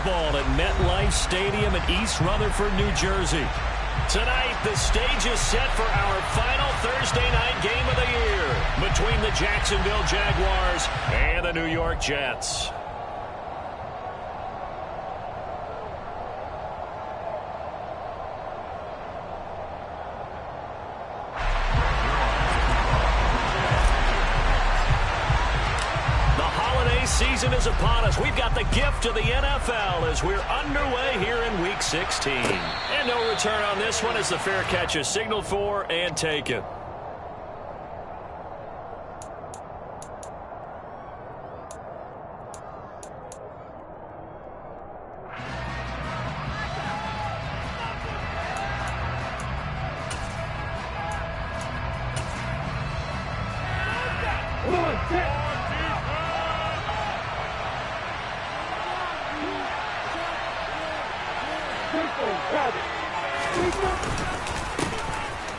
football at MetLife Stadium in East Rutherford, New Jersey. Tonight, the stage is set for our final Thursday night game of the year between the Jacksonville Jaguars and the New York Jets. Season is upon us. We've got the gift of the NFL as we're underway here in Week 16. And no return on this one as the fair catch is signaled for and taken.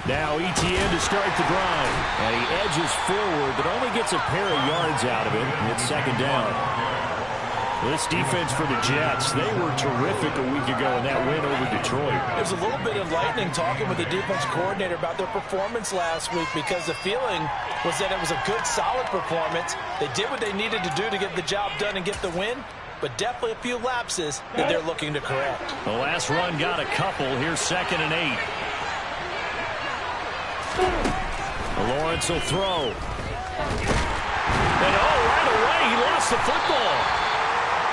Now ETN to start the drive. And he edges forward, but only gets a pair of yards out of it. It's second down. This defense for the Jets, they were terrific a week ago in that win over Detroit. It was a little bit enlightening talking with the defense coordinator about their performance last week because the feeling was that it was a good, solid performance. They did what they needed to do to get the job done and get the win, but definitely a few lapses that they're looking to correct. The last run got a couple. Here's 2nd and 8. Lawrence will throw. And right away, he lost the football.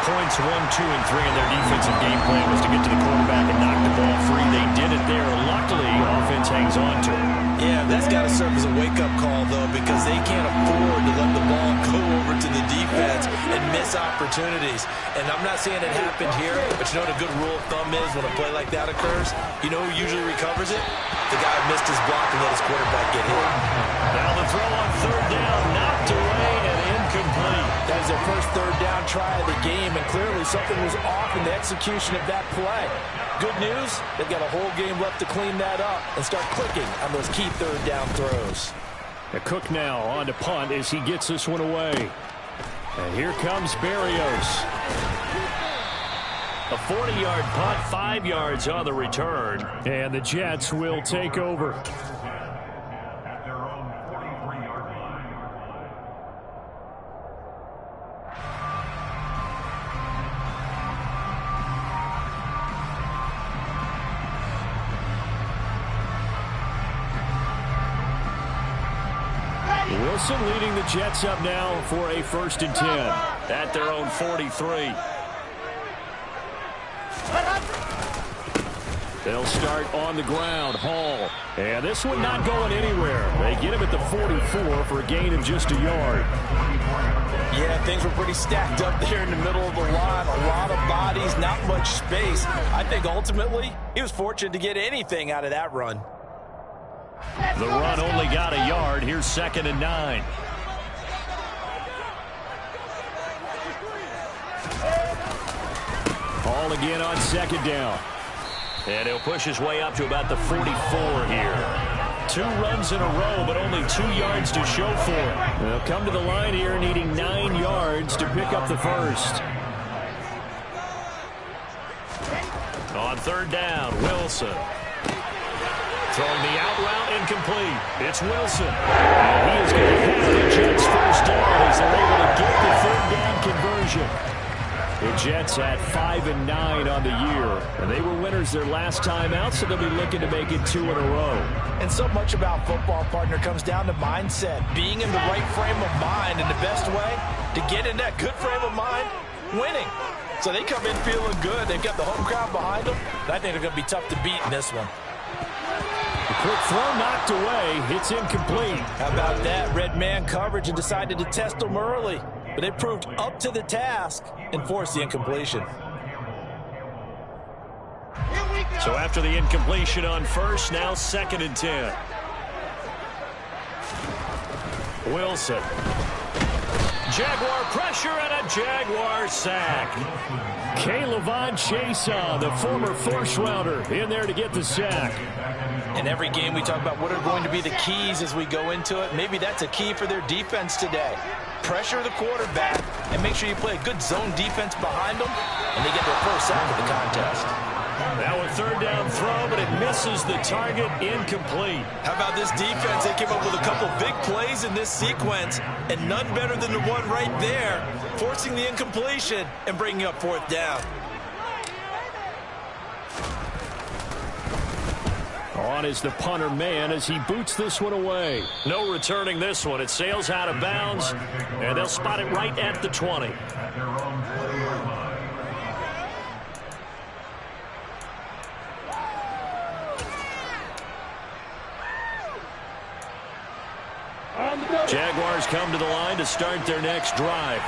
Points 1, 2, and 3 in their defensive game plan was to get to the quarterback and knock the ball free. They did it there. Luckily, offense hangs on to it. Yeah, that's got to serve as a wake-up call, though, because they can't afford to let the ball go over to the defense and miss opportunities. And I'm not saying it happened here, but you know what a good rule of thumb is when a play like that occurs? You know who usually recovers it? The guy who missed his block and let his quarterback get hit. Now the throw on 3rd down, knocked away and incomplete. That is their first 3rd down try of the game, and clearly something was off in the execution of that play. Good news, they've got a whole game left to clean that up and start clicking on those key 3rd down throws. Cook now on to punt as he gets this one away. And here comes Berrios. A 40-yard punt, 5 yards on the return. And the Jets will take over. Wilson leading the Jets up now for a 1st and 10. At their own 43. They'll start on the ground. Hall. And this one not going anywhere. They get him at the 44 for a gain of just a yard. Yeah, things were pretty stacked up there in the middle of the line. A lot of bodies, not much space. I think ultimately he was fortunate to get anything out of that run. The run only got a yard. Here's 2nd and 9. Hall again on 2nd down. And he'll push his way up to about the 44 here. 2 runs in a row, but only 2 yards to show for it. They'll come to the line here needing 9 yards to pick up the first. On 3rd down, Wilson. Throwing the out route, incomplete. It's Wilson. And he is going to have the Jets first down as they're able to get the 3rd down conversion. The Jets at 5 and 9 on the year, and they were winners their last time out, so they'll be looking to make it 2 in a row. And so much about football, partner, comes down to mindset, being in the right frame of mind, and the best way to get in that good frame of mind, winning. So they come in feeling good. They've got the home crowd behind them, and I think they're going to be tough to beat in this one. The quick throw knocked away. It's incomplete. How about that? Red man coverage and decided to test them early. But they proved up to the task and forced the incompletion. So after the incompletion on 1st, now 2nd and 10. Wilson. Jaguar pressure and a Jaguar sack. K'Lavon Chaisson, the former first-rounder, in there to get the sack. In every game we talk about what are going to be the keys as we go into it. Maybe that's a key for their defense today. pressure the quarterback, and make sure you play a good zone defense behind them, and they get their first sack of the contest. Now a third down throw, but it misses the target, incomplete. How about this defense? They came up with a couple big plays in this sequence, and none better than the one right there, forcing the incompletion and bringing up fourth down. On is the punter man as he boots this one away. No returning this one. It sails out of bounds, and they'll spot it right at the 20. Jaguars come to the line to start their next drive.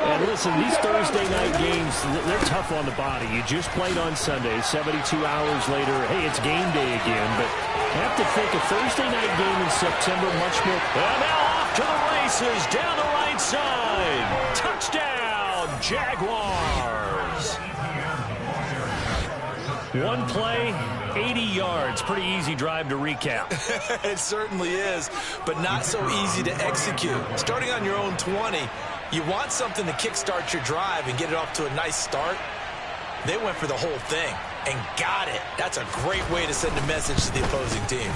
And listen, these Thursday night games, they're tough on the body. You just played on Sunday, 72 hours later, hey, it's game day again. But you have to think a Thursday night game in September much more. And now off to the races, down the right side. Touchdown, Jaguars. One play, 80 yards. Pretty easy drive to recap. It certainly is, but not so easy to execute. Starting on your own 20, you want something to kickstart your drive and get it off to a nice start. They went for the whole thing and got it. That's a great way to send a message to the opposing team.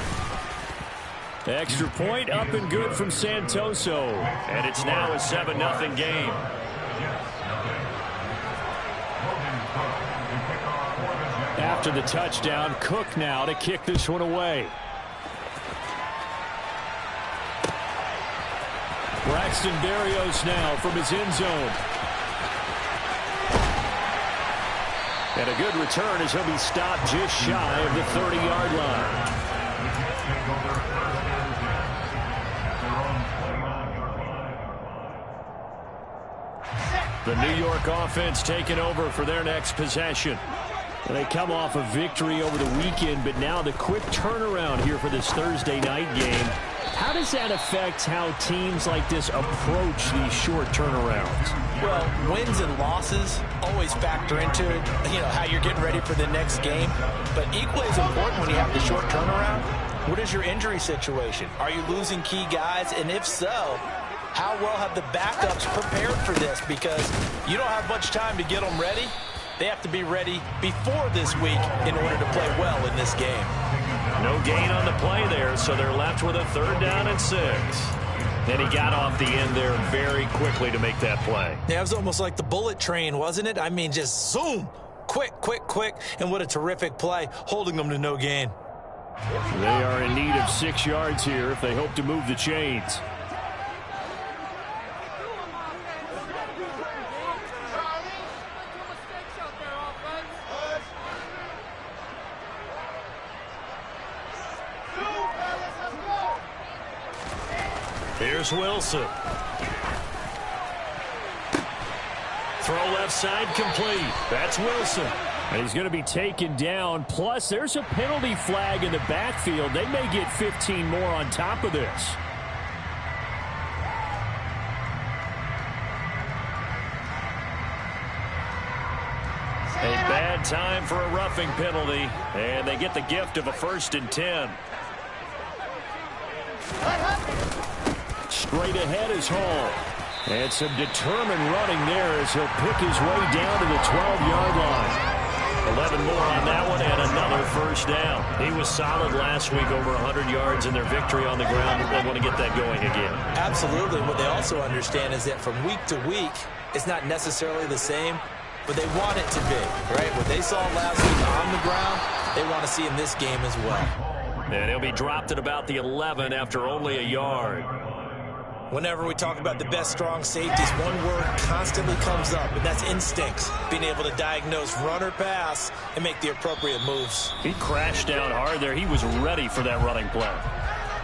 Extra point up and good from Santoso. And it's now a 7-0 game. After the touchdown, Cook now to kick this one away. Braxton Berrios now from his end zone. And a good return as he'll be stopped just shy of the 30-yard line. The New York offense taking over for their next possession. They come off a victory over the weekend, but now the quick turnaround here for this Thursday night game. How does that affect how teams like this approach these short turnarounds? Well, wins and losses always factor into, how you're getting ready for the next game. But equally as important when you have the short turnaround, what is your injury situation? Are you losing key guys? And if so, how well have the backups prepared for this? Because you don't have much time to get them ready. They have to be ready before this week in order to play well in this game. No gain on the play there, so they're left with a 3rd down and 6. And he got off the end there very quickly to make that play. Yeah, it was almost like the bullet train, wasn't it? I mean, just zoom, quick, and what a terrific play, holding them to no gain. They are in need of 6 yards here if they hope to move the chains. Here's Wilson. Throw left side complete. That's Wilson. And he's going to be taken down. Plus, there's a penalty flag in the backfield. They may get 15 more on top of this. A bad time for a roughing penalty, and they get the gift of a 1st and 10. Straight ahead is Hall. And some determined running there as he'll pick his way down to the 12-yard line. 11 more on that one and another 1st down. He was solid last week, over 100 yards in their victory on the ground. They want to get that going again. Absolutely. What they also understand is that from week to week, it's not necessarily the same, but they want it to be, right? What they saw last week on the ground, they want to see in this game as well. And he'll be dropped at about the 11 after only a yard. Whenever we talk about the best strong safeties, one word constantly comes up, and that's instincts. Being able to diagnose run or pass and make the appropriate moves. He crashed down hard there. He was ready for that running play.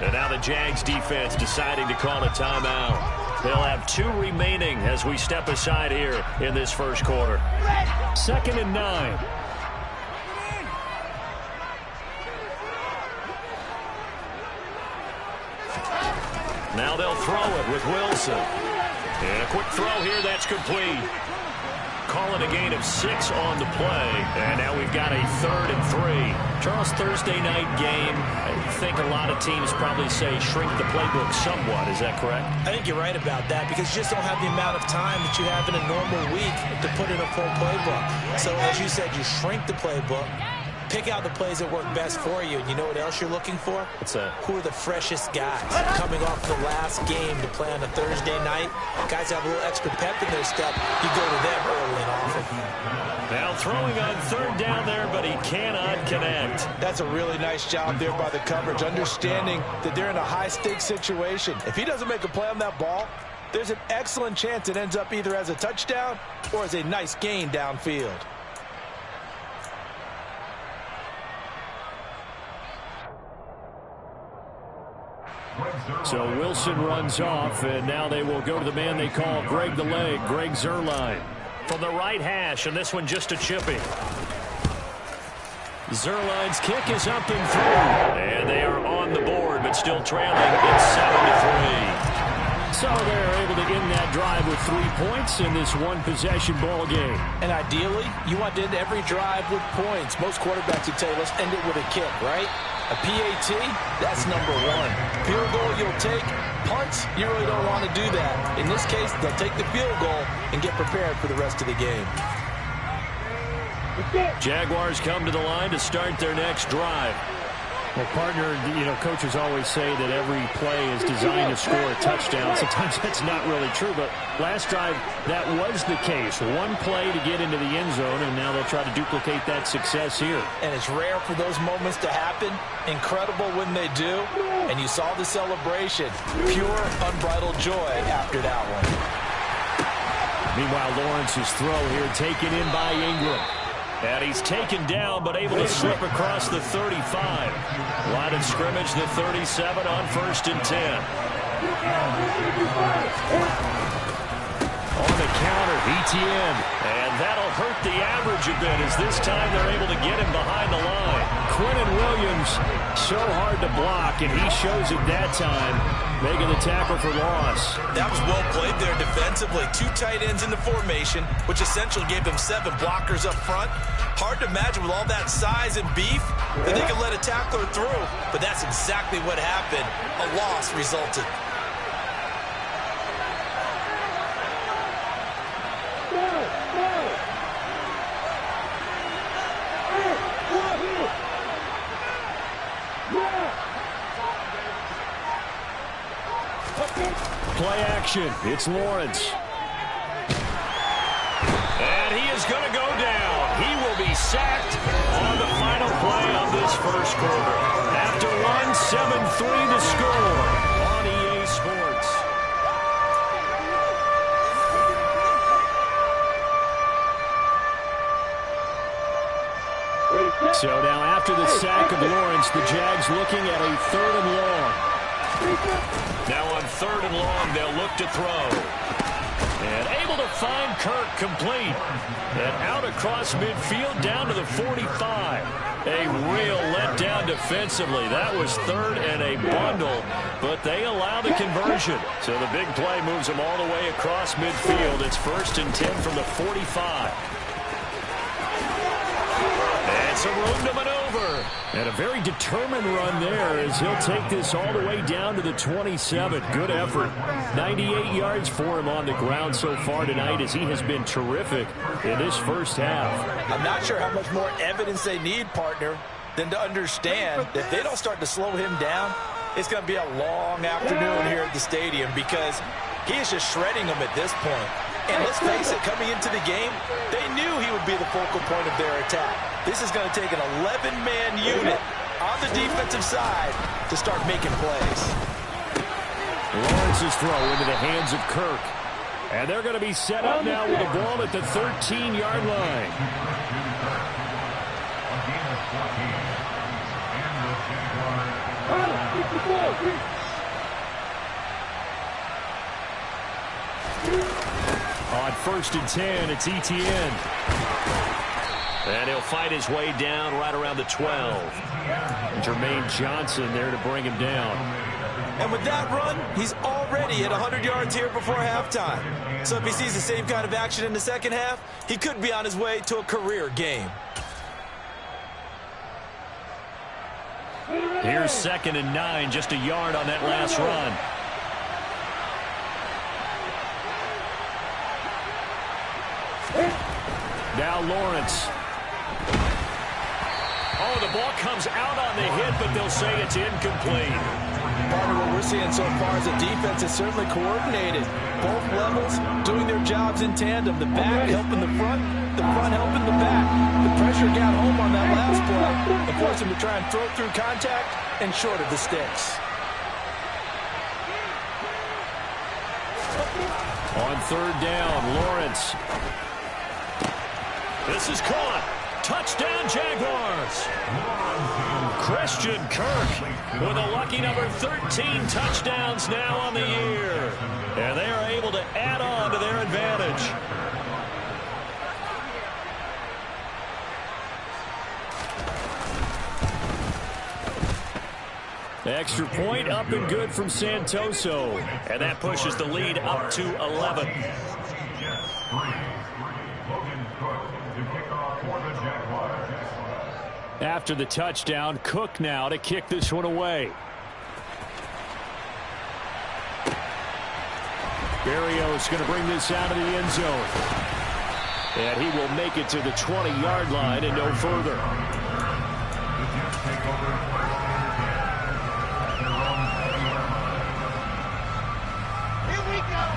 And now the Jags defense deciding to call a timeout. They'll have 2 remaining as we step aside here in this first quarter. 2nd and 9. Now they'll throw it with Wilson. And a quick throw here, that's complete. calling a gain of 6 on the play. And now we've got a 3rd and 3. Charles, Thursday night game, I think a lot of teams probably say shrink the playbook somewhat. Is that correct? I think you're right about that because you just don't have the amount of time that you have in a normal week to put in a full playbook. So as you said, you shrink the playbook. Pick out the plays that work best for you. And you know what else you're looking for? Who are the freshest guys coming off the last game to play on a Thursday night? Guys have a little extra pep in their step. You go to them early and often. Now throwing on 3rd down there, but he cannot connect. That's a really nice job there by the coverage, understanding that they're in a high-stakes situation. If he doesn't make a play on that ball, there's an excellent chance it ends up either as a touchdown or as a nice gain downfield. So Wilson runs off, and now they will go to the man they call Greg the Leg, Greg Zuerlein. From the right hash, and this one just a chipping. Zuerlein's kick is up and through. And they are on the board, but still trailing. It's 7-3. So they're able to end that drive with 3 points in this one-possession ball game. And ideally, you want to end every drive with points. Most quarterbacks would tell you, let's end it with a kick, right? A PAT, that's number 1. Field goal you'll take. Punts, you really don't want to do that. In this case, they'll take the field goal and get prepared for the rest of the game. Jaguars come to the line to start their next drive. Well, partner, you know, coaches always say that every play is designed to score a touchdown. Sometimes that's not really true, but last drive, that was the case. One play to get into the end zone, and now they'll try to duplicate that success here. And it's rare for those moments to happen. Incredible when they do. And you saw the celebration. Pure, unbridled joy after that one. Meanwhile, Lawrence's throw here taken in by Ingram. And he's taken down, but able to slip across the 35. Line of scrimmage, the 37 on 1st and 10. On the counter, ETN. And that'll hurt the average a bit as this time they're able to get him behind the line. Quinnen Williams, so hard to block, and he shows it that time, making the tackle for loss. That was well played there defensively. 2 tight ends in the formation, which essentially gave them 7 blockers up front. Hard to imagine with all that size and beef that they could let a tackler through. But that's exactly what happened. A loss resulted. Play action. It's Lawrence. And he is going to go down. He will be sacked on the final play of this first quarter. After 7-3 to score on EA Sports. So now after the sack of Lawrence, the Jags looking at a 3rd and long. Now on 3rd and long, they'll look to throw. And able to find Kirk complete. And out across midfield down to the 45. A real letdown defensively. That was 3rd and a bundle, but they allow the conversion. So the big play moves them all the way across midfield. It's 1st and 10 from the 45. And some room to maneuver. And a very determined run there as he'll take this all the way down to the 27. Good effort. 98 yards for him on the ground so far tonight as he has been terrific in this first half. I'm not sure how much more evidence they need, partner, than to understand that if they don't start to slow him down, it's going to be a long afternoon here at the stadium because he is just shredding them at this point. And let's face it, coming into the game, they knew he would be the focal point of their attack. This is going to take an 11-man unit on the defensive side to start making plays. Lawrence's throw into the hands of Kirk. And they're going to be set up now with the ball at the 13-yard line. On 1st and 10, it's ETN. And he'll fight his way down right around the 12. And Jermaine Johnson there to bring him down. And with that run, he's already already at 100 yards here before halftime. So if he sees the same kind of action in the second half, he could be on his way to a career game. Here's 2nd and 9, just a yard on that last run. Now Lawrence. Oh, the ball comes out on the hit, but they'll say it's incomplete. Part of what we're seeing so far is the defense is certainly coordinated. Both levels doing their jobs in tandem. The back helping the front helping the back. The pressure got home on that last play and forced him to try and throw through contact and short of the sticks. On 3rd down, Lawrence. This is caught. Touchdown, Jaguars. Christian Kirk with a lucky number 13 touchdowns now on the year. And they are able to add on to their advantage. Extra point up and good from Santoso. And that pushes the lead up to 11. After the touchdown, Cook now to kick this one away. Berrios going to bring this out of the end zone. And he will make it to the 20-yard line and no further.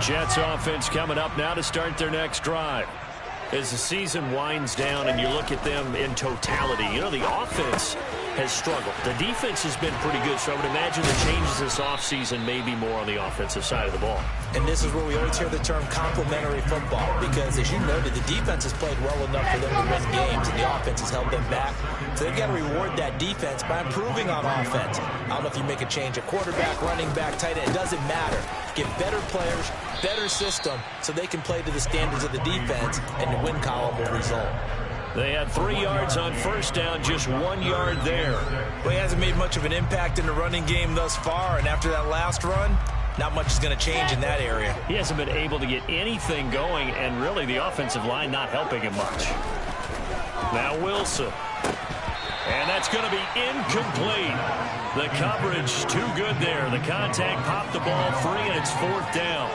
Jets offense coming up now to start their next drive. As the season winds down and you look at them in totality, you know, the offense has struggled. The defense has been pretty good, so I would imagine the changes this offseason may be more on the offensive side of the ball. And this is where we always hear the term complementary football, because as you noted, the defense has played well enough for them to win games, and the offense has held them back. So they've got to reward that defense by improving on offense. I don't know if you make a change at quarterback, running back, tight end, it doesn't matter. Get better players, better system, so they can play to the standards of the defense, and the win column will result. They had 3 yards on 1st down, just 1 yard there. Well, he hasn't made much of an impact in the running game thus far, and after that last run, not much is going to change in that area. He hasn't been able to get anything going, and really the offensive line not helping him much. Now Wilson. And that's going to be incomplete. The coverage too good there. The contact popped the ball free, and it's 4th down.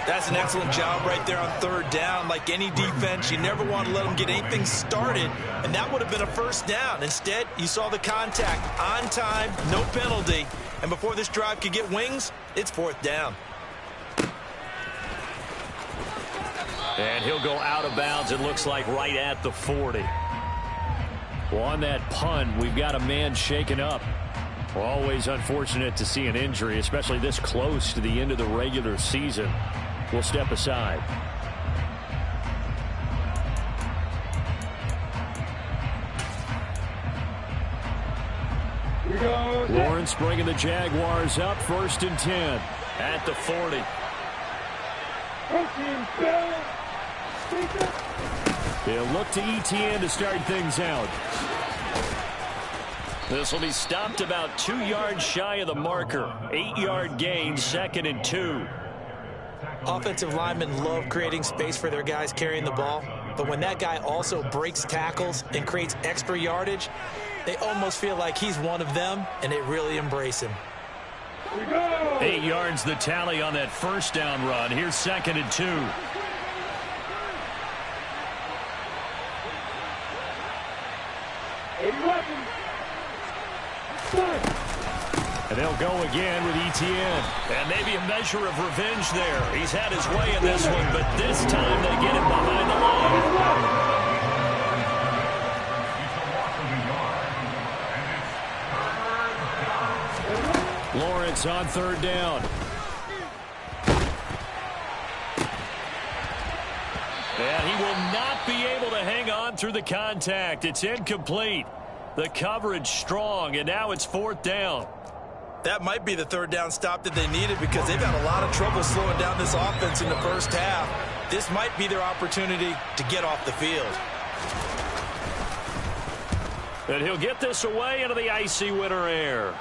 That's an excellent job right there on 3rd down. Like any defense, you never want to let them get anything started, and that would have been a 1st down. Instead, you saw the contact on time, no penalty, and before this drive could get wings, it's 4th down. And he'll go out of bounds, it looks like, right at the 40. Well, on that punt, we've got a man shaken up. Well, always unfortunate to see an injury, especially this close to the end of the regular season. We'll step aside. Lawrence bringing the Jaguars up, 1st and 10 at the 40. They'll look to ETN to start things out. This will be stopped about 2 yards shy of the marker. 8-yard gain, 2nd and 2. Offensive linemen love creating space for their guys carrying the ball, but when that guy also breaks tackles and creates extra yardage, they almost feel like he's one of them, and they really embrace him. 8 yards the tally on that 1st down run. Here's 2nd and 2. And they'll go again with ETN. And maybe a measure of revenge there. He's had his way in this one, but this time they get him behind the line. Lawrence on 3rd down. And he will not be able to hang on through the contact. It's incomplete. The coverage strong, and now it's 4th down. That might be the 3rd down stop that they needed, because they've had a lot of trouble slowing down this offense in the 1st half. This might be their opportunity to get off the field. And he'll get this away into the icy winter air.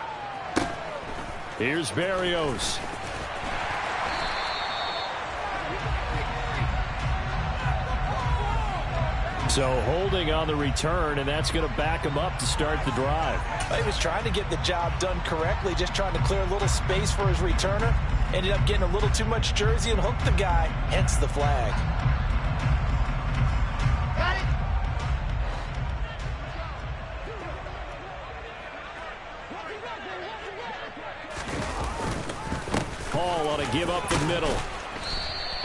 Here's Berrios. So holding on the return, and that's going to back him up to start the drive. He was trying to get the job done correctly, just trying to clear a little space for his returner. Ended up getting a little too much jersey and hooked the guy, hence the flag. Got it. Hall ought to give up the middle.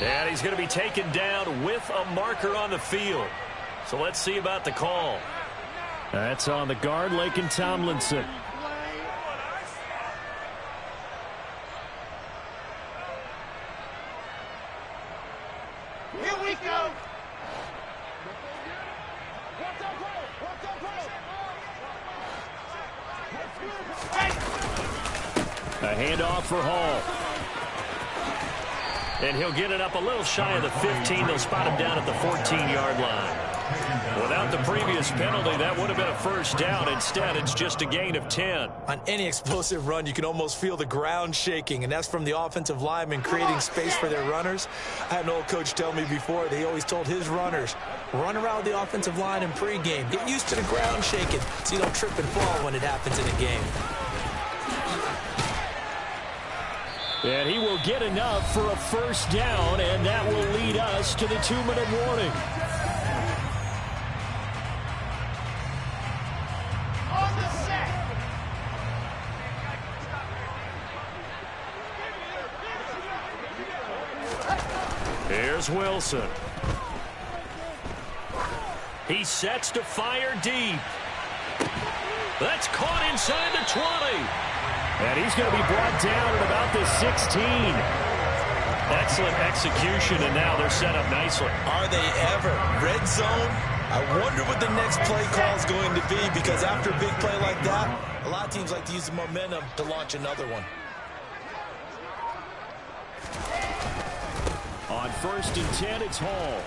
And he's going to be taken down with a marker on the field. So let's see about the call. That's on the guard, Laken Tomlinson. Here we go. A handoff for Hall. And he'll get it up a little shy of the 15. They'll spot him down at the 14-yard line. Without the previous penalty, that would have been a first down. Instead, it's just a gain of 10. On any explosive run, you can almost feel the ground shaking, and that's from the offensive linemen creating space for their runners. I had an old coach tell me before, they always told his runners, run around the offensive line in pregame. Get used to the ground shaking so you don't trip and fall when it happens in a game. And he will get enough for a first down, and that will lead us to the 2-minute warning. On the set. Here's Wilson. He sets to fire deep. That's caught inside the 20. And he's going to be brought down at about the 16. Excellent execution, and now they're set up nicely. Are they ever? Red zone? I wonder what the next play call is going to be, because after a big play like that, a lot of teams like to use the momentum to launch another one. On 1st and 10, it's Hall.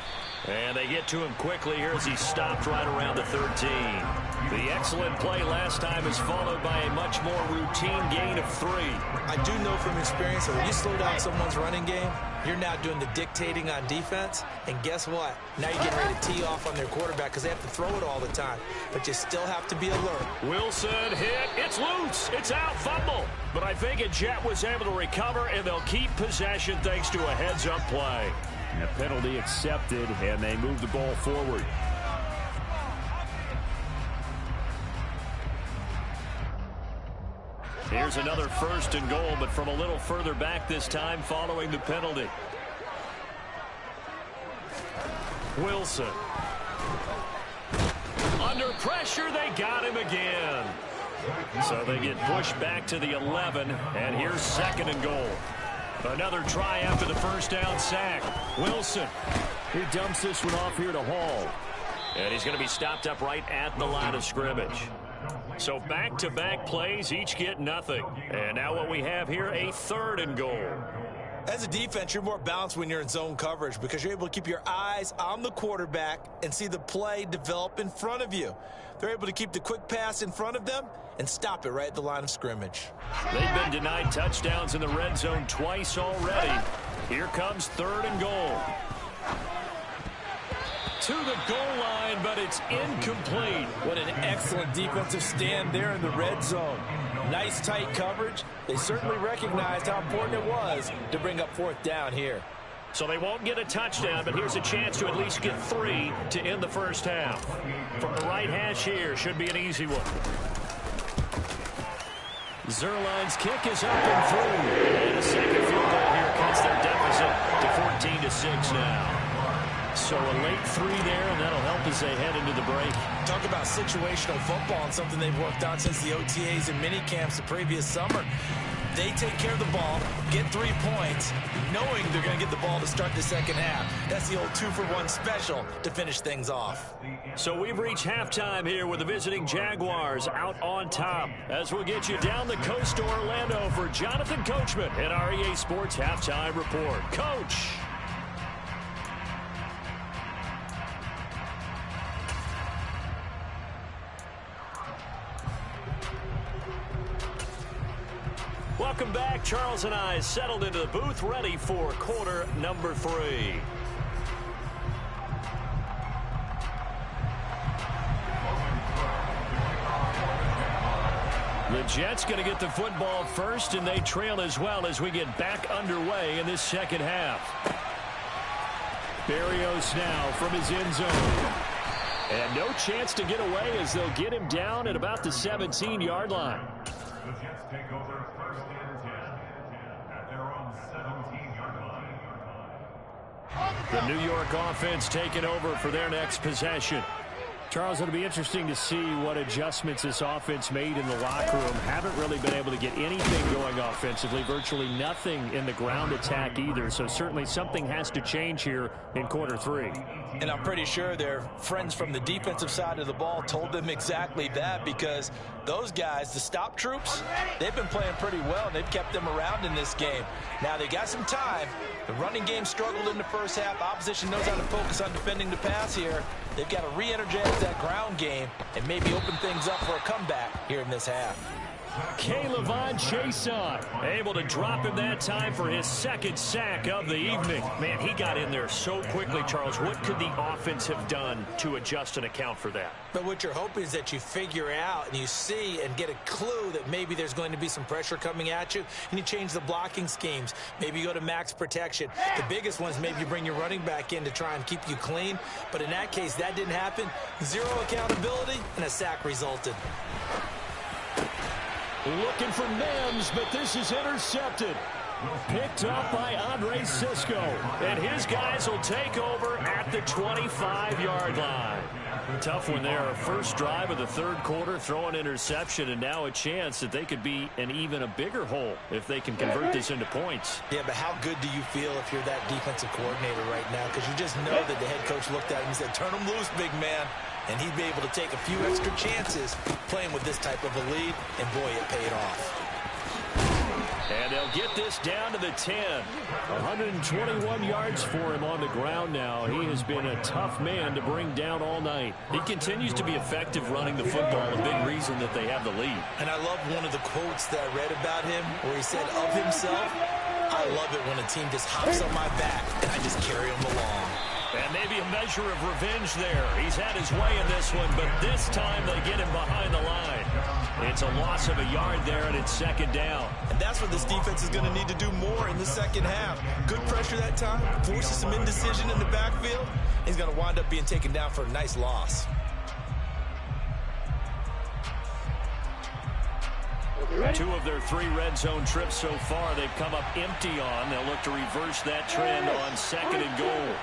And they get to him quickly here as he stopped right around the 13. The excellent play last time is followed by a much more routine gain of 3. I do know from experience that when you slow down someone's running game, you're now doing the dictating on defense. And guess what? Now you're getting ready to tee off on their quarterback because they have to throw it all the time. But you still have to be alert. Wilson hit. It's loose. It's out. Fumble. But I think a Jet was able to recover, and they'll keep possession thanks to a heads-up play. And a penalty accepted, and they move the ball forward. Here's another 1st and goal, but from a little further back this time following the penalty. Wilson. Under pressure, they got him again. So they get pushed back to the 11, and here's 2nd and goal. Another try after the first down sack. Wilson. He dumps this one off here to Hall. And he's going to be stopped up right at the line of scrimmage. So back-to-back plays, each get nothing. And now what we have here, a 3rd and goal. As a defense, you're more balanced when you're in zone coverage because you're able to keep your eyes on the quarterback and see the play develop in front of you. They're able to keep the quick pass in front of them and stop it right at the line of scrimmage. They've been denied touchdowns in the red zone twice already. Here comes 3rd and goal. To the goal line, but it's incomplete. What an excellent defensive stand there in the red zone. Nice tight coverage. They certainly recognized how important it was to bring up 4th down here. So they won't get a touchdown, but here's a chance to at least get 3 to end the first half. From the right hash here, should be an easy one. Zerline's kick is up and through. And a second field goal here cuts their deficit to 14-6 now. So a late 3 there, and that'll help as they head into the break. Talk about situational football and something they've worked on since the OTAs and mini camps the previous summer. They take care of the ball, get 3 points, knowing they're going to get the ball to start the second half. That's the old 2-for-1 special to finish things off. So we've reached halftime here with the visiting Jaguars out on top. As we'll get you down the coast to Orlando for Jonathan Coachman at our EA Sports Halftime Report. Coach. Welcome back. Charles and I settled into the booth, ready for quarter number 3. The Jets going to get the football first, and they trail as well as we get back underway in this second half. Berrios now from his end zone. And no chance to get away as they'll get him down at about the 17-yard line. The Jets take over first and 10 at their own 17-yard line. The New York offense taking over for their next possession. Charles, it'll be interesting to see what adjustments this offense made in the locker room. Haven't really been able to get anything going offensively. Virtually nothing in the ground attack either. So certainly something has to change here in quarter three. And I'm pretty sure their friends from the defensive side of the ball told them exactly that, because those guys, the stop troops, they've been playing pretty well, and they've kept them around in this game. Now, they got some time. The running game struggled in the first half. Opposition knows how to focus on defending the pass here. They've got to re-energize that ground game and maybe open things up for a comeback here in this half. K'Lavon Chaisson able to drop him that time for his second sack of the evening. Man, he got in there so quickly, Charles. What could the offense have done to adjust and account for that? But what you're hoping is that you figure out and you see and get a clue that maybe there's going to be some pressure coming at you, and you change the blocking schemes. Maybe you go to max protection. The biggest ones, maybe you bring your running back in to try and keep you clean. But in that case, that didn't happen. Zero accountability, and a sack resulted. Looking for Mims, but this is intercepted. Picked up by Andre Cisco. And his guys will take over at the 25-yard line. Tough one there. First drive of the third quarter, throw an interception, and now a chance that they could be in even a bigger hole if they can convert this into points. Yeah, but how good do you feel if you're that defensive coordinator right now? Because you just know that the head coach looked at him and said, turn him loose, big man. And he'd be able to take a few extra chances playing with this type of a lead, and boy, it paid off. And they'll get this down to the 10. 121 yards for him on the ground now. He has been a tough man to bring down all night. He continues to be effective running the football, a big reason that they have the lead. And I love one of the quotes that I read about him where he said of himself, I love it when a team just hops on my back and I just carry them along. And maybe a measure of revenge there. He's had his way in this one, but this time they get him behind the line. It's a loss of a yard there, and it's second down. And that's what this defense is going to need to do more in the second half. Good pressure that time, forces some indecision in the backfield. He's going to wind up being taken down for a nice loss. Two of their three red zone trips so far, they've come up empty on. They'll look to reverse that trend on second and goal.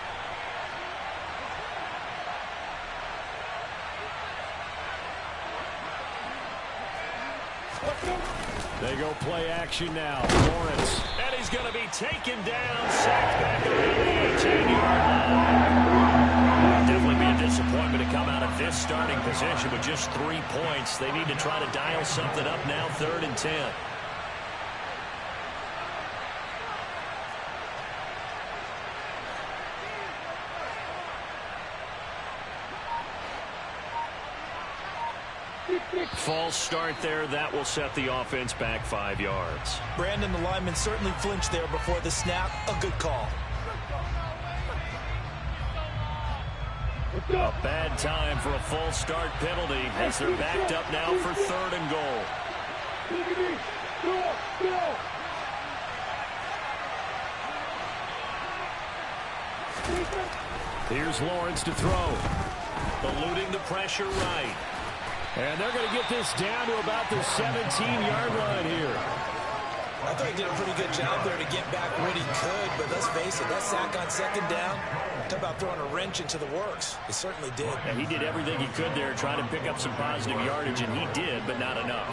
They go play action now. Lawrence. And he's going to be taken down. Sacked back around the 18-yard line. Definitely be a disappointment to come out of this starting position with just 3 points. They need to try to dial something up now, 3rd and 10. False start there. That will set the offense back 5 yards. Brandon, the lineman, certainly flinched there before the snap. A good call. A bad time for a false start penalty as they're backed up now for 3rd and goal. Here's Lawrence to throw. Eluding the pressure right. And they're going to get this down to about the 17-yard line here. I thought he did a pretty good job there to get back what he could, but let's face it, that sack on second down, talk about throwing a wrench into the works. He certainly did. And he did everything he could there, trying to pick up some positive yardage, and he did, but not enough.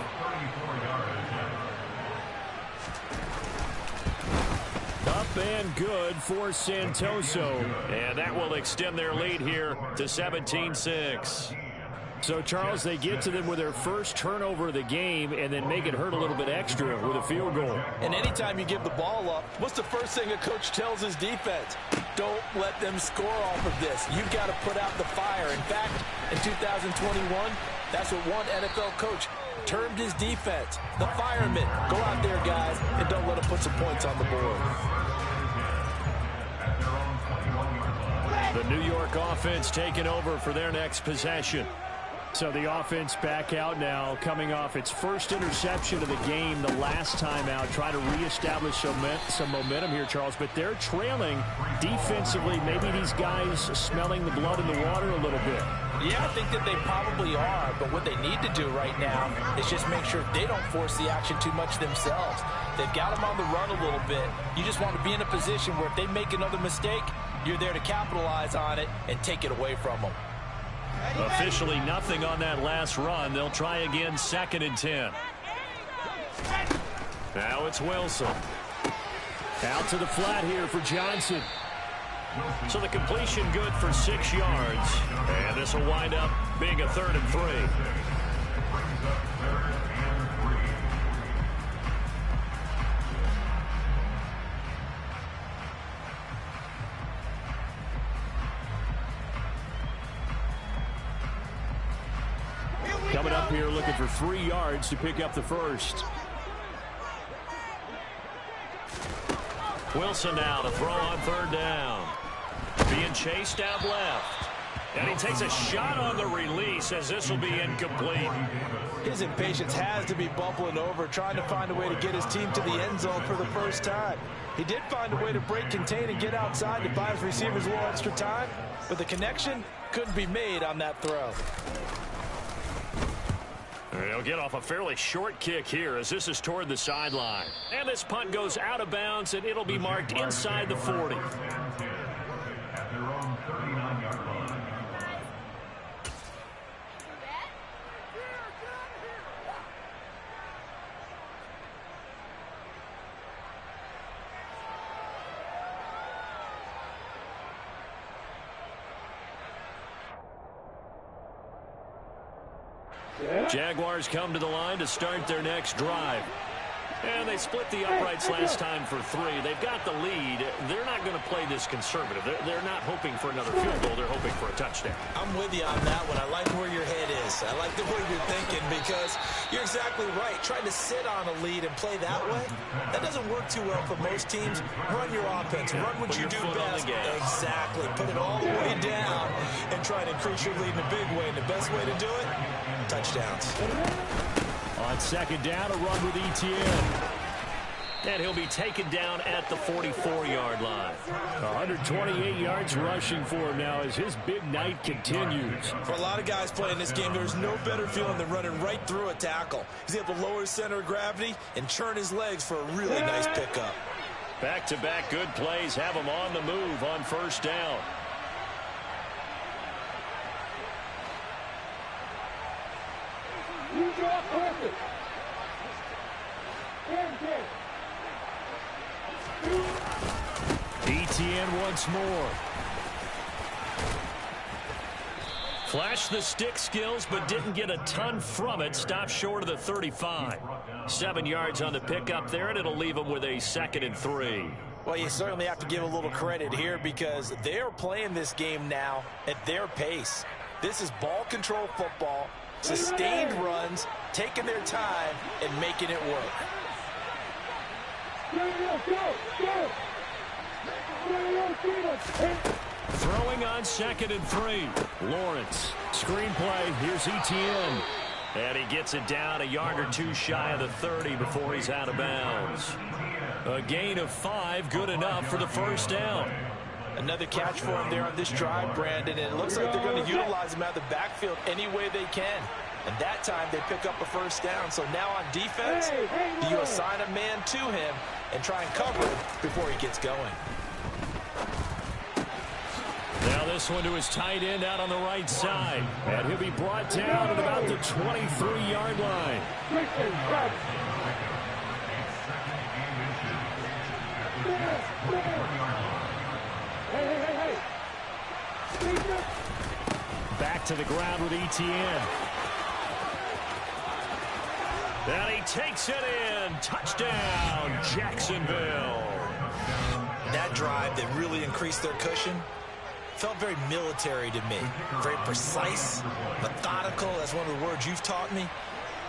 Up and good for Santoso. And that will extend their lead here to 17-6. So, Charles, they get to them with their first turnover of the game and then make it hurt a little bit extra with a field goal. And anytime you give the ball up, what's the first thing a coach tells his defense? Don't let them score off of this. You've got to put out the fire. In fact, in 2021, that's what one NFL coach termed his defense. The firemen. Go out there, guys, and don't let them put some points on the board. The New York offense taking over for their next possession. So the offense back out now, coming off its first interception of the game the last time out, trying to reestablish some momentum here, Charles. But they're trailing defensively. Maybe these guys smelling the blood in the water a little bit. Yeah, I think that they probably are. But what they need to do right now is just make sure they don't force the action too much themselves. They've got them on the run a little bit. You just want to be in a position where if they make another mistake, you're there to capitalize on it and take it away from them. Officially nothing on that last run. They'll try again, 2nd and 10. Now it's Wilson. Out to the flat here for Johnson. So the completion good for 6 yards. And this will wind up being a 3rd and 3. Coming up here looking for 3 yards to pick up the first. Wilson now to throw on 3rd down. Being chased out left. And he takes a shot on the release as this will be incomplete. His impatience has to be bubbling over, trying to find a way to get his team to the end zone for the first time. He did find a way to break, contain, and get outside to buy his receivers a little extra time, but the connection couldn't be made on that throw. He'll get off a fairly short kick here as this is toward the sideline. And this punt goes out of bounds, and it'll be marked inside the 40. At their own 39-yard line. Jaguars come to the line to start their next drive. And they split the uprights last time for 3. They've got the lead. They're not going to play this conservative. They're not hoping for another field goal. They're hoping for a touchdown. I'm with you on that one. I like where your head is. I like the way you're thinking because you're exactly right. Trying to sit on a lead and play that way, that doesn't work too well for most teams. Run your offense. Run what you do best. Exactly. Put it all the way down and try to increase your lead in a big way. And the best way to do it, touchdowns. On 2nd down, a run with Etienne. And he'll be taken down at the 44-yard line. 128 yards rushing for him now as his big night continues. For a lot of guys playing this game, there's no better feeling than running right through a tackle. He's able to lower his center of gravity and churn his legs for a really nice pickup. Back-to-back good plays have him on the move on 1st down. Etienne once more. Flashed the stick skills, but didn't get a ton from it. Stopped short of the 35. 7 yards on the pickup there, and it'll leave him with a 2nd and 3. Well, you certainly have to give a little credit here because they're playing this game now at their pace. This is ball control football, sustained runs, taking their time, and making it work. Throwing on 2nd and 3. Lawrence. Screenplay. Here's Etienne. And he gets it down a yard or 2 shy of the 30 before he's out of bounds. A gain of 5, good enough for the 1st down. Another catch for him there on this drive, Brandon, and it looks like they're going to utilize him out of the backfield any way they can. And that time they pick up a 1st down. So now on defense, do you assign a man to him and try and cover him before he gets going? Now this one to his tight end out on the right side. And he'll be brought down at about the 23-yard line. Back to the ground with Etienne. And he takes it in. Touchdown, Jacksonville. That drive that really increased their cushion felt very military to me. Very precise, methodical. That's one of the words you've taught me.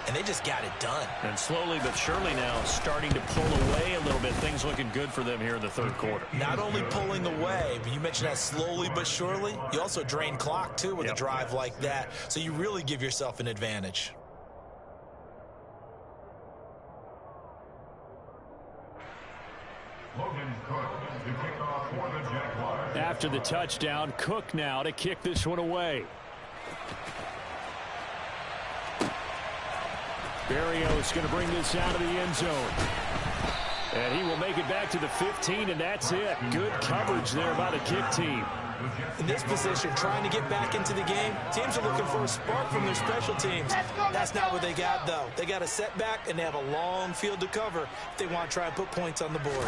and they just got it done. And slowly but surely now starting to pull away a little bit. Things looking good for them here in the third quarter. Not only pulling away, but you mentioned that slowly but surely. You also drain clock, too, with a drive like that. So you really give yourself an advantage. After the touchdown, Cook now to kick this one away. Berrios going to bring this out of the end zone. And he will make it back to the 15, and that's it. Good coverage there by the kick team. In this position, trying to get back into the game, teams are looking for a spark from their special teams. That's not what they got, though. They got a setback, and they have a long field to cover if they want to try and put points on the board.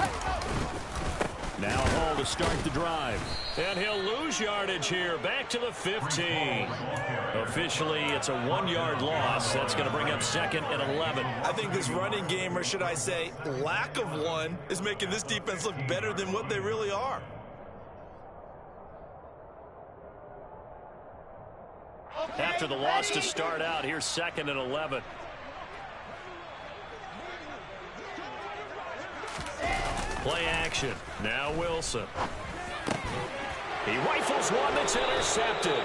Now Hall to start the drive. And he'll lose yardage here, back to the 15. Officially, it's a 1-yard loss. That's going to bring up 2nd and 11. I think this running game, or should I say lack of one, is making this defense look better than what they really are. After the loss to start out, here's 2nd and 11. Play action. Now Wilson. He rifles one that's intercepted.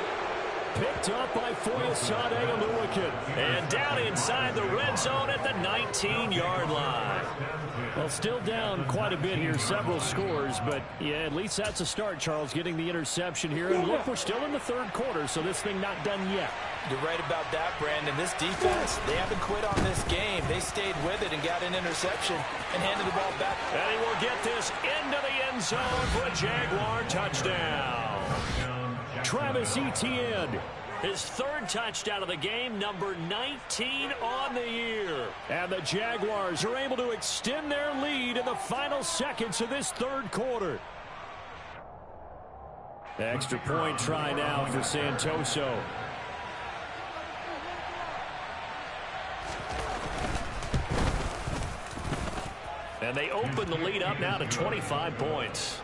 Picked up by Foyesade Oluwakin. And down inside the red zone at the 19-yard line. Well, still down quite a bit here, several scores, but yeah, at least that's a start, Charles, getting the interception here. And look, we're still in the third quarter, so this thing not done yet. You're right about that, Brandon. This defense, they haven't quit on this game. They stayed with it and got an interception and handed the ball back. And he will get this into the end zone for a Jaguar touchdown. Travis Etienne. His 3rd touchdown of the game, number 19 on the year. And the Jaguars are able to extend their lead in the final seconds of this third quarter. Extra point try now for Santoso. And they open the lead up now to 25 points.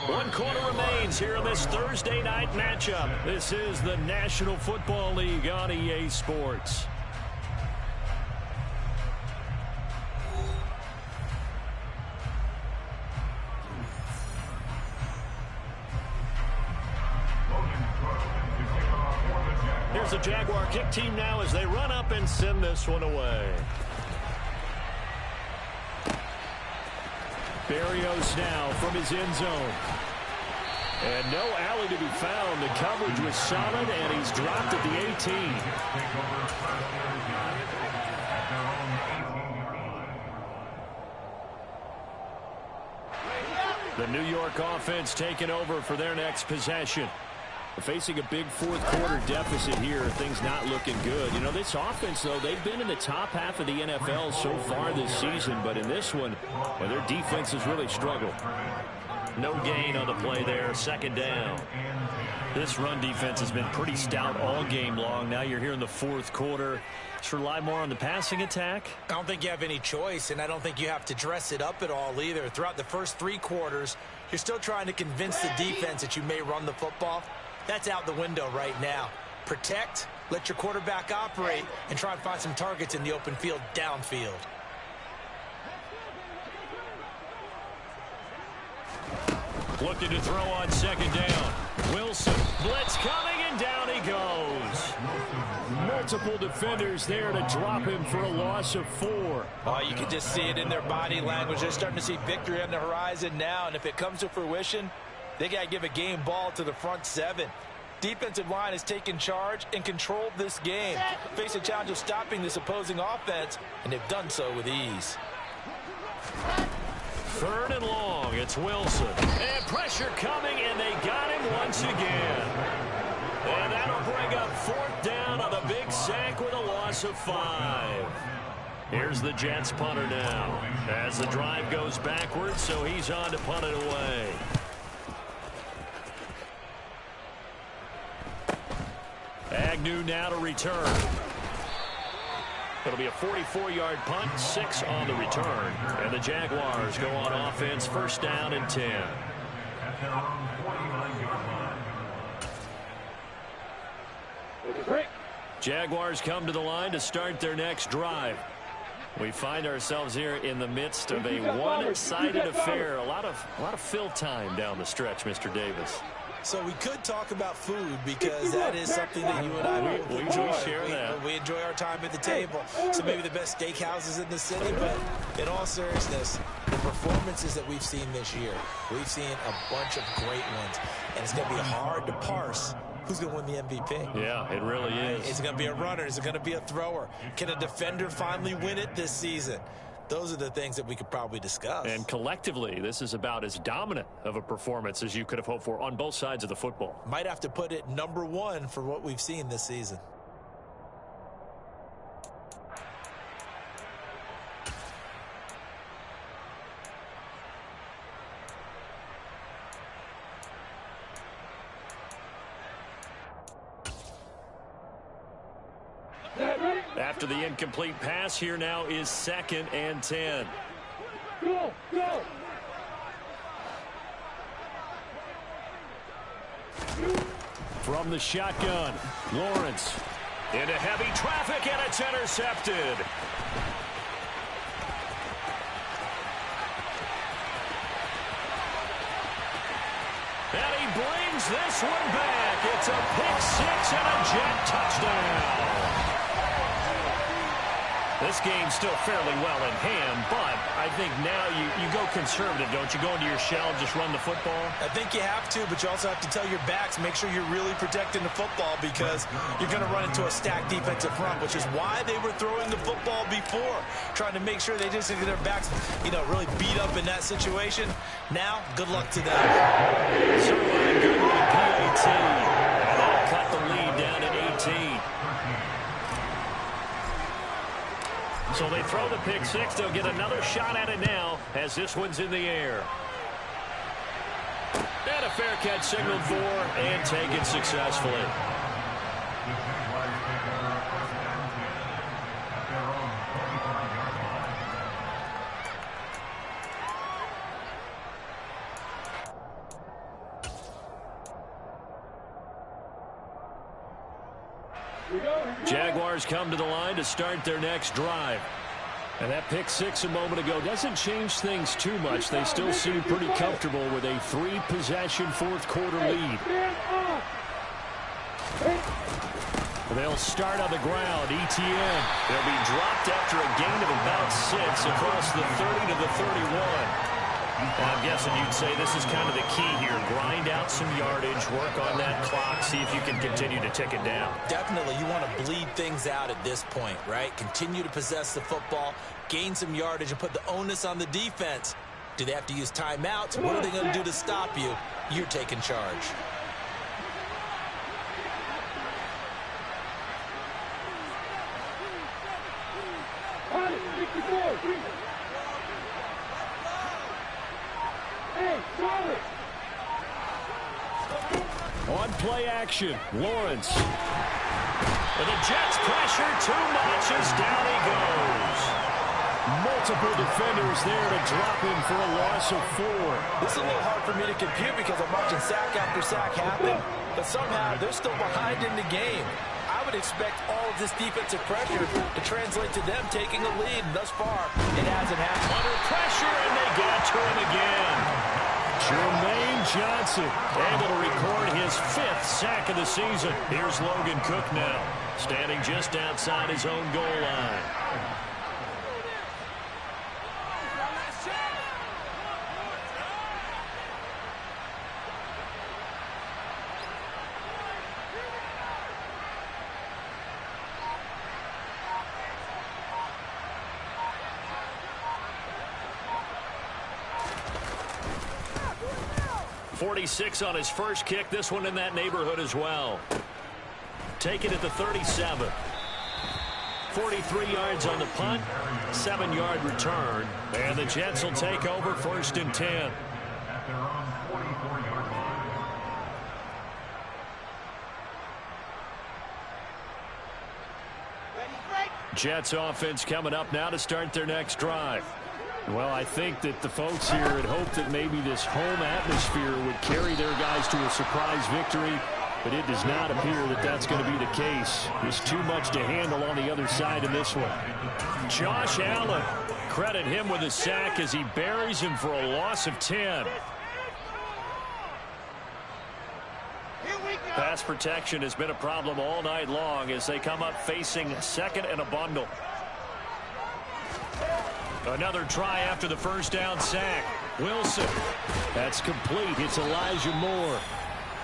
1 quarter remains here in this Thursday night matchup. This is the National Football League on EA Sports. Here's the Jaguar kick team now as they run up and send this one away. Berrios now from his end zone. And no alley to be found. The coverage was solid, and he's dropped at the 18. The New York offense taking over for their next possession. Facing a big fourth quarter deficit here, things not looking good. You know, this offense, though, they've been in the top half of the NFL so far this season, but in this one, well, their defense has really struggled. No gain on the play there, 2nd down. This run defense has been pretty stout all game long. Now you're here in the fourth quarter. Just rely more on the passing attack. I don't think you have any choice, and I don't think you have to dress it up at all either. Throughout the first 3 quarters, you're still trying to convince the defense that you may run the football. That's out the window right now. Protect, let your quarterback operate, and try and find some targets in the open field downfield. Looking to throw on 2nd down. Wilson, blitz coming, and down he goes. Multiple defenders there to drop him for a loss of 4. Oh, you can just see it in their body language. They're starting to see victory on the horizon now, and if it comes to fruition, they got to give a game ball to the front 7. Defensive line has taken charge and controlled this game. Face a challenge of stopping this opposing offense, and they've done so with ease. 3rd and long. It's Wilson. And pressure coming, and they got him once again. And that'll bring up 4th down on the big sack with a loss of 5. Here's the Jets punter now. As the drive goes backwards, so he's on to punt it away. Agnew now to return. It'll be a 44-yard punt, 6 on the return. And the Jaguars go on offense, 1st down and 10. At their own 49-yard line. Jaguars come to the line to start their next drive. We find ourselves here in the midst of a one-sided affair. A lot of fill time down the stretch, Mr. Davis. So we could talk about food because that is something that you and I both enjoy. We enjoy our time at the table. So maybe the best steakhouses in the city, but in all seriousness, the performances that we've seen this year, we've seen a bunch of great ones, and it's going to be hard to parse who's going to win the MVP. Yeah, it really is. Is it going to be a runner? Is it going to be a thrower? Can a defender finally win it this season? Those are the things that we could probably discuss. And collectively, this is about as dominant of a performance as you could have hoped for on both sides of the football. Might have to put it #1 for what we've seen this season. After the incomplete pass, here now is 2nd and 10. Go, go. From the shotgun, Lawrence into heavy traffic, and it's intercepted. And he brings this one back. It's a pick six and a Jet touchdown. This game's still fairly well in hand, but I think now you go conservative, don't you? Go into your shell, just run the football? I think you have to, but you also have to tell your backs, make sure you're really protecting the football because you're going to run into a stacked defensive front, which is why they were throwing the football before, trying to make sure they just get their backs, really beat up in that situation. Now, good luck to them. Zerline good with a PAT. And that'll cut the lead down at 18. So they throw the pick six. They'll get another shot at it now as this one's in the air. And a fair catch signaled for and taken successfully. Jaguars come to the line to start their next drive. And that pick six a moment ago doesn't change things too much. They still seem pretty comfortable with a 3-possession fourth-quarter lead. They'll start on the ground. ETN. They'll be dropped after a gain of about 6 across the 30 to the 31. I'm guessing you'd say this is kind of the key here. Grind out some yardage, work on that clock, see if you can continue to tick it down. Definitely, you want to bleed things out at this point, right? Continue to possess the football, gain some yardage, and put the onus on the defense. Do they have to use timeouts? What are they going to do to stop you? You're taking charge. On play action, Lawrence. And the Jets pressure too much as down he goes. Multiple defenders there to drop him for a loss of 4. This is a little hard for me to compute because I'm watching sack after sack happen, but somehow they're still behind in the game. I would expect all of this defensive pressure to translate to them taking a lead. Thus far, it hasn't happened. Under pressure, and they get to him again. Jermaine Johnson able to record his 5th sack of the season. Here's Logan Cook now, standing just outside his own goal line. .46 on his first kick. This one in that neighborhood as well. Take it at the 37. 43 yards on the punt. 7-yard return. And the Jets will take over 1st and 10. At their own 44-yard line. Jets offense coming up now to start their next drive. Well, I think that the folks here had hoped that maybe this home atmosphere would carry their guys to a surprise victory. But it does not appear that that's going to be the case. There's too much to handle on the other side in this one. Josh Allen, credit him with a sack as he buries him for a loss of 10. Pass protection has been a problem all night long as they come up facing second and a bundle. Another try after the first down sack. Wilson. That's complete. It's Elijah Moore.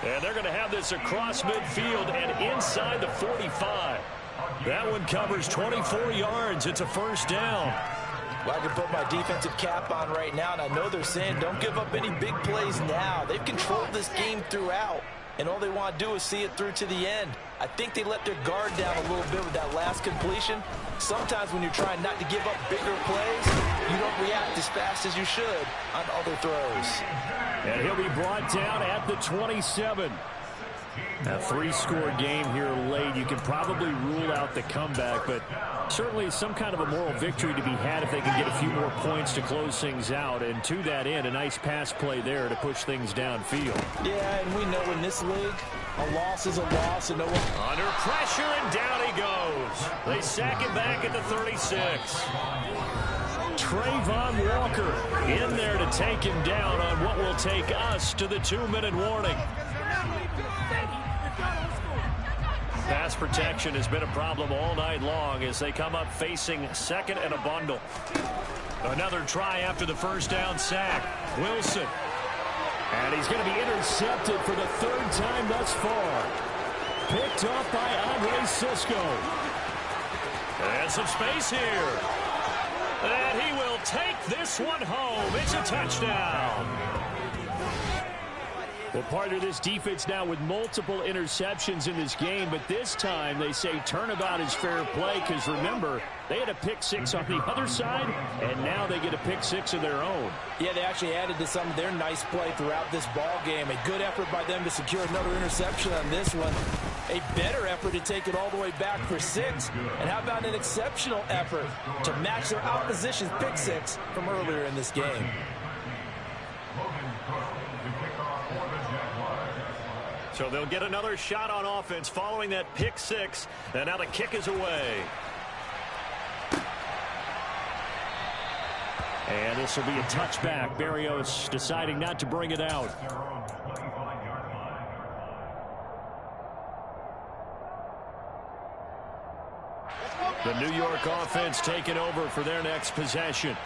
And they're going to have this across midfield and inside the 45. That one covers 24 yards. It's a first down. Well, I can put my defensive cap on right now, and I know they're saying don't give up any big plays now. They've controlled this game throughout, and all they want to do is see it through to the end. I think they let their guard down a little bit with that last completion. Sometimes when you're trying not to give up bigger plays, you don't react as fast as you should on other throws. And he'll be brought down at the 27. A three-score game here late. You can probably rule out the comeback, but certainly some kind of a moral victory to be had if they can get a few more points to close things out. And to that end, a nice pass play there to push things downfield. Yeah, and we know in this league, a loss is a loss. And no one... Under pressure, and down he goes. They sack him back at the 36. Trayvon Walker in there to take him down on what will take us to the 2-minute warning. Pass protection has been a problem all night long as they come up facing second and a bundle. Another try after the first down sack. Wilson. And he's going to be intercepted for the third time thus far. Picked off by Andre Cisco. And some space here. And he will take this one home. It's a touchdown. Well, partner, this defense now with multiple interceptions in this game, but this time they say turnabout is fair play because, remember, they had a pick six on the other side, and now they get a pick six of their own. Yeah, they actually added to some of their nice play throughout this ball game. A good effort by them to secure another interception on this one. A better effort to take it all the way back for 6. And how about an exceptional effort to match their opposition's pick six from earlier in this game? So they'll get another shot on offense following that pick six. And now the kick is away. And this will be a touchback. Berrios deciding not to bring it out. The New York offense taking over for their next possession.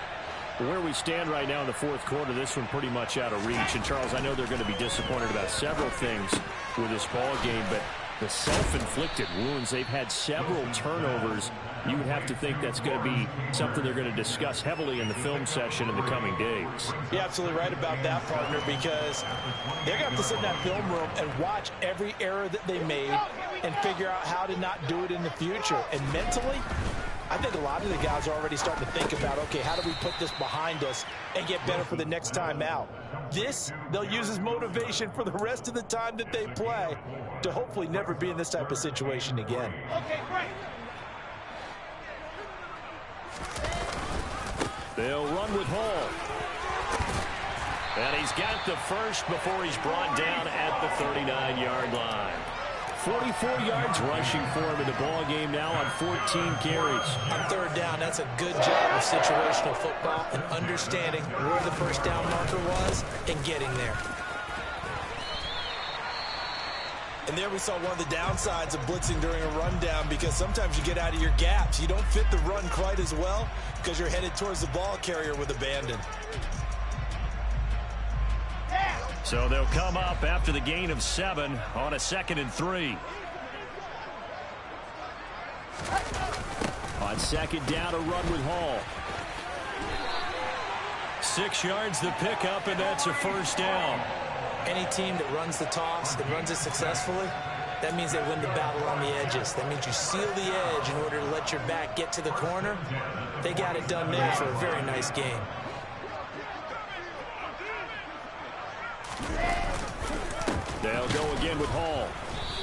Where we stand right now in the fourth quarter, this one pretty much out of reach. And, Charles, I know they're going to be disappointed about several things with this ball game, but the self-inflicted wounds, they've had several turnovers. You would have to think that's going to be something they're going to discuss heavily in the film session in the coming days. You're absolutely right about that, partner, because they're going to have to sit in that film room and watch every error that they made and figure out how to not do it in the future. And mentally, I think a lot of the guys are already starting to think about, okay, how do we put this behind us and get better for the next time out? This, they'll use as motivation for the rest of the time that they play to hopefully never be in this type of situation again. Okay, great. They'll run with Hall. And he's got the first before he's brought down at the 39-yard line. 44 yards rushing for him in the ball game now on 14 carries. On third down, that's a good job of situational football and understanding where the first down marker was and getting there. And there we saw one of the downsides of blitzing during a rundown, because sometimes you get out of your gaps. You don't fit the run quite as well because you're headed towards the ball carrier with abandon. So they'll come up after the gain of 7 on a 2nd and 3. On second down, a run with Hall. 6 yards the pickup, and that's a first down. Any team that runs the toss and runs it successfully, that means they win the battle on the edges. That means you seal the edge in order to let your back get to the corner. They got it done there for a very nice game. They'll go again with Hall.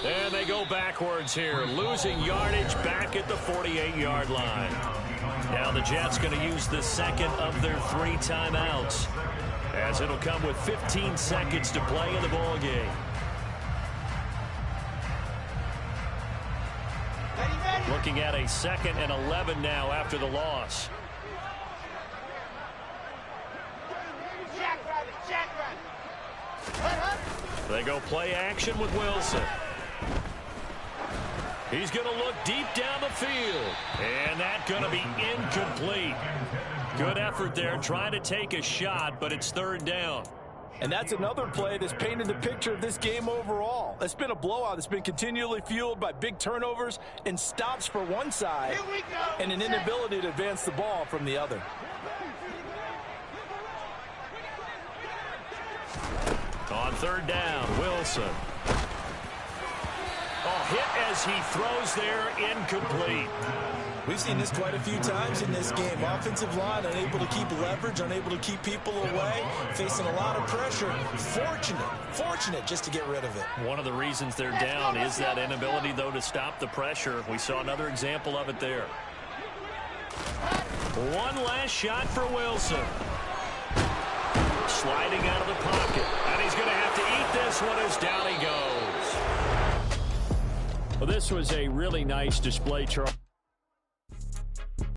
And they go backwards here, losing yardage back at the 48-yard line. Now the Jets going to use the second of their 3 timeouts, as it'll come with 15 seconds to play in the ball game. Looking at a 2nd and 11 now after the loss. They go play action with Wilson. He's going to look deep down the field. And that's going to be incomplete. Good effort there trying to take a shot, but it's 3rd down. And that's another play that's painted the picture of this game overall. It's been a blowout. It's been continually fueled by big turnovers and stops for one side and an inability to advance the ball from the other. On 3rd down, Wilson. Hit as he throws there, incomplete. We've seen this quite a few times in this game. Offensive line unable to keep leverage, unable to keep people away, facing a lot of pressure. Fortunate just to get rid of it. One of the reasons they're down is that inability, though, to stop the pressure. We saw another example of it there. One last shot for Wilson. Sliding out of the pocket. And he's going to have to eat this one as down he goes. Well, this was a really nice display, Charles.